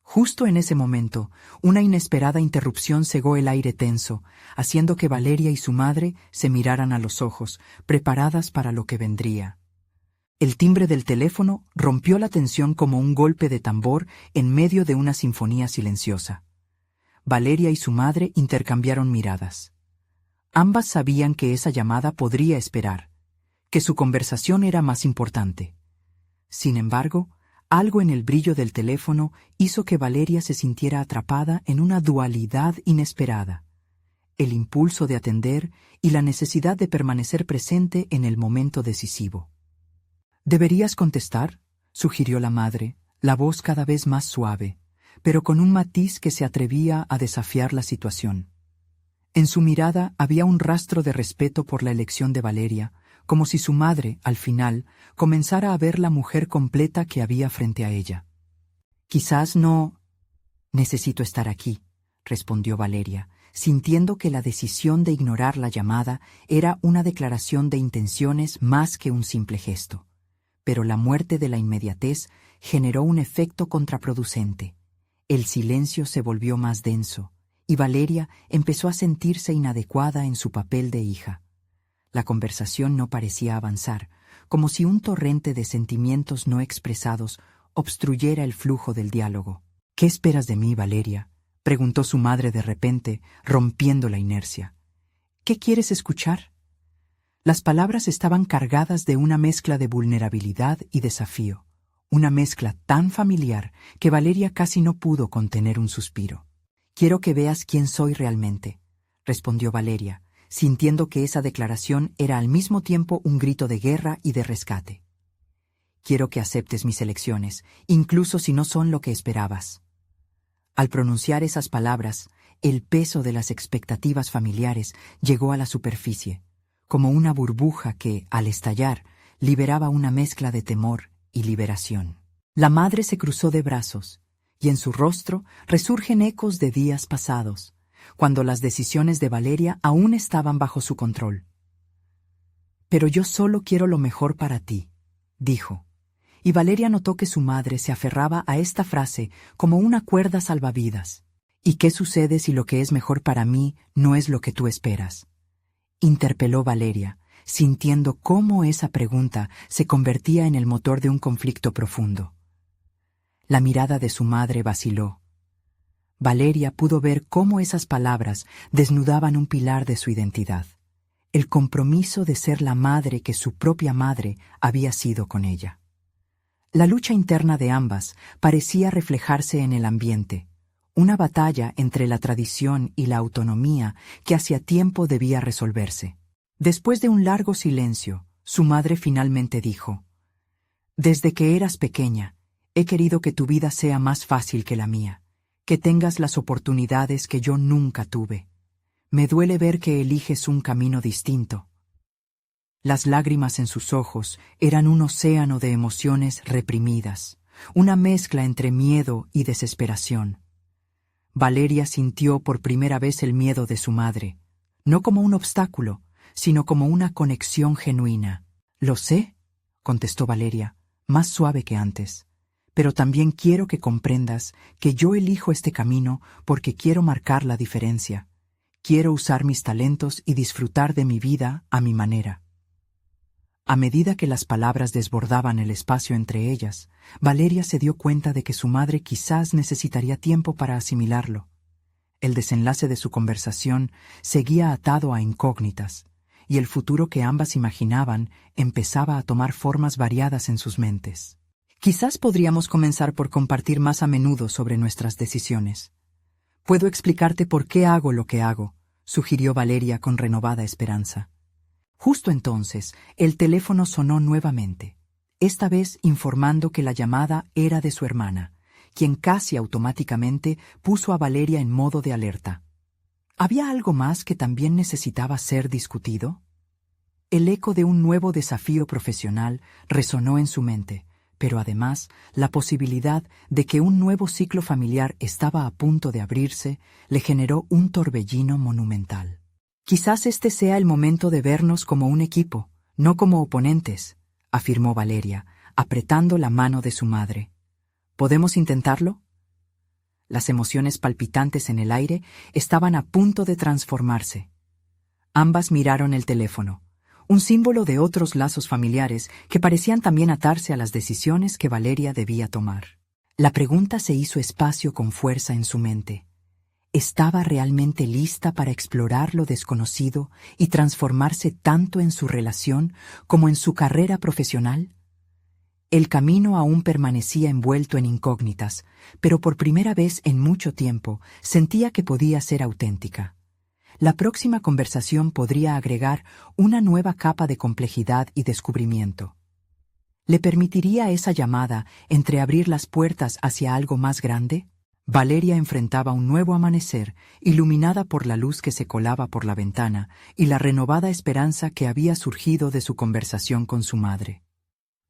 Justo en ese momento, una inesperada interrupción cegó el aire tenso, haciendo que Valeria y su madre se miraran a los ojos, preparadas para lo que vendría. El timbre del teléfono rompió la tensión como un golpe de tambor en medio de una sinfonía silenciosa. Valeria y su madre intercambiaron miradas. Ambas sabían que esa llamada podría esperar, que su conversación era más importante. Sin embargo, algo en el brillo del teléfono hizo que Valeria se sintiera atrapada en una dualidad inesperada: el impulso de atender y la necesidad de permanecer presente en el momento decisivo. «¿Deberías contestar?», sugirió la madre, la voz cada vez más suave, pero con un matiz que se atrevía a desafiar la situación. En su mirada había un rastro de respeto por la elección de Valeria, como si su madre, al final, comenzara a ver la mujer completa que había frente a ella. «Quizás no...». «Necesito estar aquí», respondió Valeria, sintiendo que la decisión de ignorar la llamada era una declaración de intenciones más que un simple gesto. Pero la muerte de la inmediatez generó un efecto contraproducente. El silencio se volvió más denso, y Valeria empezó a sentirse inadecuada en su papel de hija. La conversación no parecía avanzar, como si un torrente de sentimientos no expresados obstruyera el flujo del diálogo. «¿Qué esperas de mí, Valeria?», preguntó su madre de repente, rompiendo la inercia. «¿Qué quieres escuchar?». Las palabras estaban cargadas de una mezcla de vulnerabilidad y desafío, una mezcla tan familiar que Valeria casi no pudo contener un suspiro. «Quiero que veas quién soy realmente», respondió Valeria, sintiendo que esa declaración era al mismo tiempo un grito de guerra y de rescate. «Quiero que aceptes mis elecciones, incluso si no son lo que esperabas». Al pronunciar esas palabras, el peso de las expectativas familiares llegó a la superficie, como una burbuja que, al estallar, liberaba una mezcla de temor y liberación. La madre se cruzó de brazos, y en su rostro resurgen ecos de días pasados, cuando las decisiones de Valeria aún estaban bajo su control. «Pero yo solo quiero lo mejor para ti», dijo, y Valeria notó que su madre se aferraba a esta frase como una cuerda salvavidas. «¿Y qué sucede si lo que es mejor para mí no es lo que tú esperas?», interpeló Valeria, sintiendo cómo esa pregunta se convertía en el motor de un conflicto profundo. La mirada de su madre vaciló. Valeria pudo ver cómo esas palabras desnudaban un pilar de su identidad, el compromiso de ser la madre que su propia madre había sido con ella. La lucha interna de ambas parecía reflejarse en el ambiente, una batalla entre la tradición y la autonomía que hacía tiempo debía resolverse. Después de un largo silencio, su madre finalmente dijo: «Desde que eras pequeña, he querido que tu vida sea más fácil que la mía, que tengas las oportunidades que yo nunca tuve. Me duele ver que eliges un camino distinto». Las lágrimas en sus ojos eran un océano de emociones reprimidas, una mezcla entre miedo y desesperación. Valeria sintió por primera vez el miedo de su madre, no como un obstáculo, sino como una conexión genuina. «Lo sé», contestó Valeria, más suave que antes, «pero también quiero que comprendas que yo elijo este camino porque quiero marcar la diferencia. Quiero usar mis talentos y disfrutar de mi vida a mi manera». A medida que las palabras desbordaban el espacio entre ellas, Valeria se dio cuenta de que su madre quizás necesitaría tiempo para asimilarlo. El desenlace de su conversación seguía atado a incógnitas, y el futuro que ambas imaginaban empezaba a tomar formas variadas en sus mentes. Quizás podríamos comenzar por compartir más a menudo sobre nuestras decisiones. Puedo explicarte por qué hago lo que hago, sugirió Valeria con renovada esperanza. Justo entonces, el teléfono sonó nuevamente, esta vez informando que la llamada era de su hermana, quien casi automáticamente puso a Valeria en modo de alerta. ¿Había algo más que también necesitaba ser discutido? El eco de un nuevo desafío profesional resonó en su mente, pero además la posibilidad de que un nuevo ciclo familiar estaba a punto de abrirse le generó un torbellino monumental. Quizás este sea el momento de vernos como un equipo, no como oponentes, afirmó Valeria, apretando la mano de su madre. ¿Podemos intentarlo? Las emociones palpitantes en el aire estaban a punto de transformarse. Ambas miraron el teléfono, un símbolo de otros lazos familiares que parecían también atarse a las decisiones que Valeria debía tomar. La pregunta se hizo espacio con fuerza en su mente. ¿Estaba realmente lista para explorar lo desconocido y transformarse tanto en su relación como en su carrera profesional? El camino aún permanecía envuelto en incógnitas, pero por primera vez en mucho tiempo sentía que podía ser auténtica. La próxima conversación podría agregar una nueva capa de complejidad y descubrimiento. ¿Le permitiría esa llamada entreabrir las puertas hacia algo más grande? Valeria enfrentaba un nuevo amanecer, iluminada por la luz que se colaba por la ventana y la renovada esperanza que había surgido de su conversación con su madre.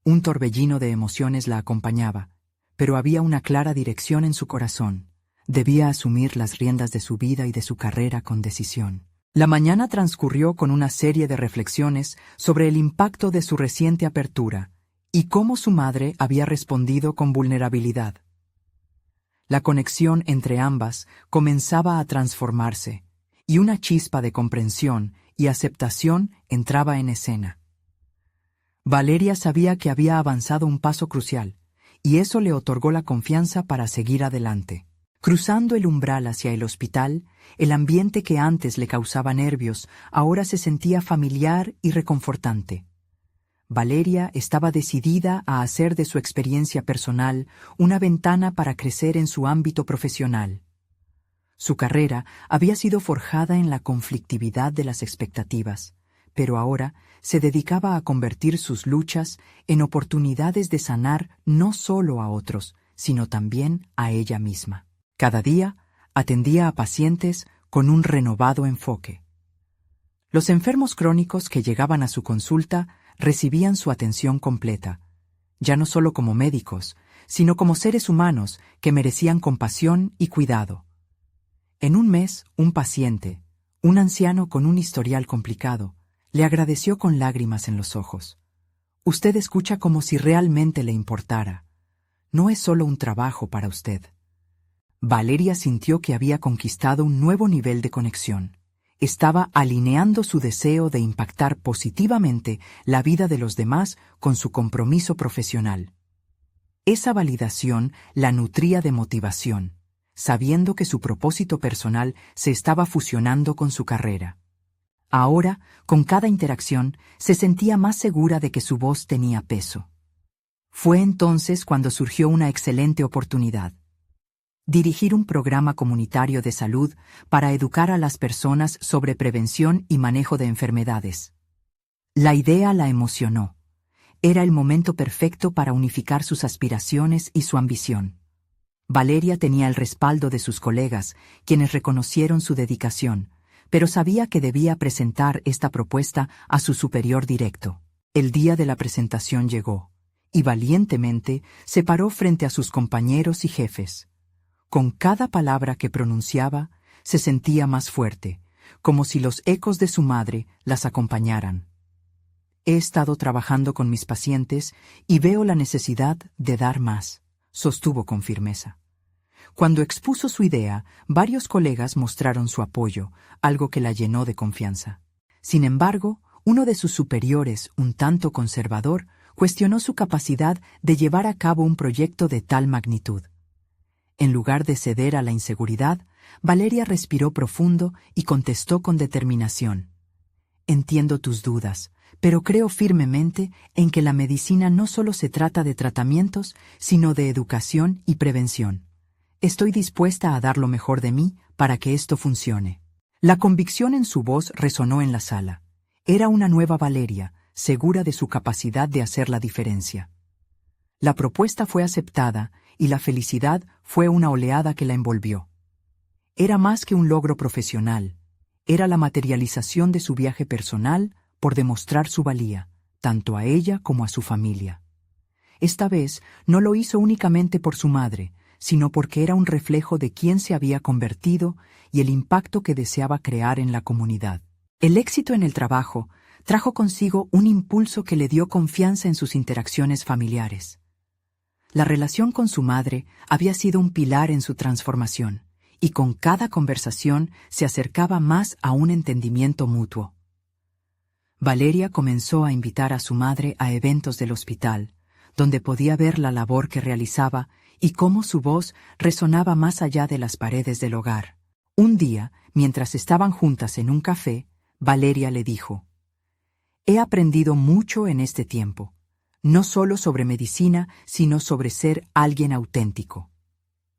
Un torbellino de emociones la acompañaba, pero había una clara dirección en su corazón. Debía asumir las riendas de su vida y de su carrera con decisión. La mañana transcurrió con una serie de reflexiones sobre el impacto de su reciente apertura y cómo su madre había respondido con vulnerabilidad. La conexión entre ambas comenzaba a transformarse, y una chispa de comprensión y aceptación entraba en escena. Valeria sabía que había avanzado un paso crucial, y eso le otorgó la confianza para seguir adelante. Cruzando el umbral hacia el hospital, el ambiente que antes le causaba nervios ahora se sentía familiar y reconfortante. Valeria estaba decidida a hacer de su experiencia personal una ventana para crecer en su ámbito profesional. Su carrera había sido forjada en la conflictividad de las expectativas, pero ahora se dedicaba a convertir sus luchas en oportunidades de sanar no solo a otros, sino también a ella misma. Cada día atendía a pacientes con un renovado enfoque. Los enfermos crónicos que llegaban a su consulta recibían su atención completa, ya no solo como médicos, sino como seres humanos que merecían compasión y cuidado. En un mes, un paciente, un anciano con un historial complicado, le agradeció con lágrimas en los ojos. Usted escucha como si realmente le importara. No es solo un trabajo para usted. Valeria sintió que había conquistado un nuevo nivel de conexión. Estaba alineando su deseo de impactar positivamente la vida de los demás con su compromiso profesional. Esa validación la nutría de motivación, sabiendo que su propósito personal se estaba fusionando con su carrera. Ahora, con cada interacción, se sentía más segura de que su voz tenía peso. Fue entonces cuando surgió una excelente oportunidad: dirigir un programa comunitario de salud para educar a las personas sobre prevención y manejo de enfermedades. La idea la emocionó. Era el momento perfecto para unificar sus aspiraciones y su ambición. Valeria tenía el respaldo de sus colegas, quienes reconocieron su dedicación, pero sabía que debía presentar esta propuesta a su superior directo. El día de la presentación llegó, y valientemente se paró frente a sus compañeros y jefes. Con cada palabra que pronunciaba, se sentía más fuerte, como si los ecos de su madre las acompañaran. He estado trabajando con mis pacientes y veo la necesidad de dar más, sostuvo con firmeza. Cuando expuso su idea, varios colegas mostraron su apoyo, algo que la llenó de confianza. Sin embargo, uno de sus superiores, un tanto conservador, cuestionó su capacidad de llevar a cabo un proyecto de tal magnitud. En lugar de ceder a la inseguridad, Valeria respiró profundo y contestó con determinación. Entiendo tus dudas, pero creo firmemente en que la medicina no solo se trata de tratamientos, sino de educación y prevención. Estoy dispuesta a dar lo mejor de mí para que esto funcione. La convicción en su voz resonó en la sala. Era una nueva Valeria, segura de su capacidad de hacer la diferencia. La propuesta fue aceptada y la felicidad fue una oleada que la envolvió. Era más que un logro profesional, era la materialización de su viaje personal por demostrar su valía, tanto a ella como a su familia. Esta vez no lo hizo únicamente por su madre, sino porque era un reflejo de quién se había convertido y el impacto que deseaba crear en la comunidad. El éxito en el trabajo trajo consigo un impulso que le dio confianza en sus interacciones familiares. La relación con su madre había sido un pilar en su transformación, y con cada conversación se acercaba más a un entendimiento mutuo. Valeria comenzó a invitar a su madre a eventos del hospital, donde podía ver la labor que realizaba y cómo su voz resonaba más allá de las paredes del hogar. Un día, mientras estaban juntas en un café, Valeria le dijo: «He aprendido mucho en este tiempo, no solo sobre medicina, sino sobre ser alguien auténtico».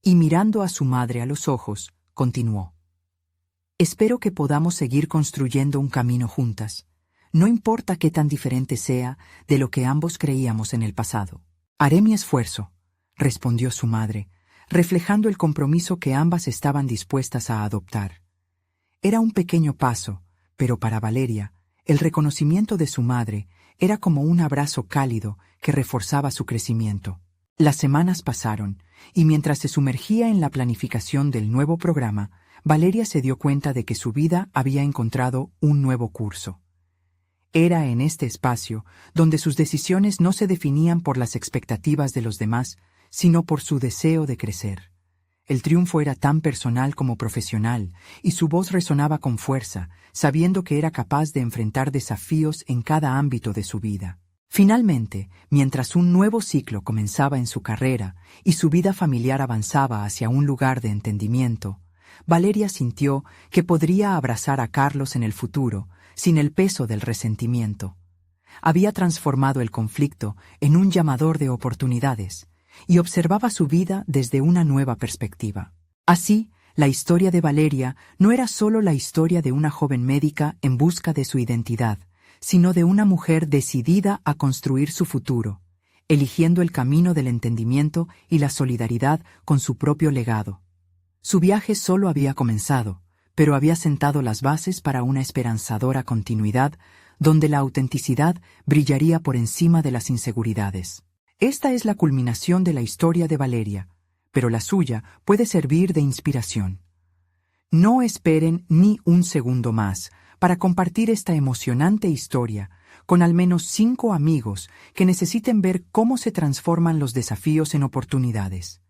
Y mirando a su madre a los ojos, continuó: «Espero que podamos seguir construyendo un camino juntas, no importa qué tan diferente sea de lo que ambos creíamos en el pasado». «Haré mi esfuerzo», respondió su madre, reflejando el compromiso que ambas estaban dispuestas a adoptar. Era un pequeño paso, pero para Valeria, el reconocimiento de su madre era como un abrazo cálido que reforzaba su crecimiento. Las semanas pasaron, y mientras se sumergía en la planificación del nuevo programa, Valeria se dio cuenta de que su vida había encontrado un nuevo curso. Era en este espacio donde sus decisiones no se definían por las expectativas de los demás, sino por su deseo de crecer. El triunfo era tan personal como profesional, y su voz resonaba con fuerza, sabiendo que era capaz de enfrentar desafíos en cada ámbito de su vida. Finalmente, mientras un nuevo ciclo comenzaba en su carrera y su vida familiar avanzaba hacia un lugar de entendimiento, Valeria sintió que podría abrazar a Carlos en el futuro sin el peso del resentimiento. Había transformado el conflicto en un llamador de oportunidades y observaba su vida desde una nueva perspectiva. Así, la historia de Valeria no era solo la historia de una joven médica en busca de su identidad, sino de una mujer decidida a construir su futuro, eligiendo el camino del entendimiento y la solidaridad con su propio legado. Su viaje solo había comenzado, pero había sentado las bases para una esperanzadora continuidad donde la autenticidad brillaría por encima de las inseguridades. Esta es la culminación de la historia de Valeria, pero la suya puede servir de inspiración. No esperen ni un segundo más para compartir esta emocionante historia con al menos 5 amigos que necesiten ver cómo se transforman los desafíos en oportunidades.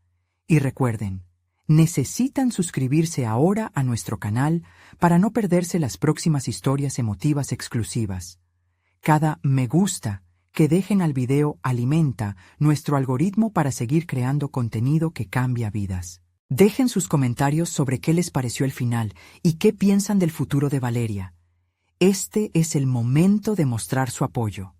Y recuerden, necesitan suscribirse ahora a nuestro canal para no perderse las próximas historias emotivas exclusivas. Cada me gusta que dejen al video alimenta nuestro algoritmo para seguir creando contenido que cambia vidas. Dejen sus comentarios sobre qué les pareció el final y qué piensan del futuro de Valeria. Este es el momento de mostrar su apoyo.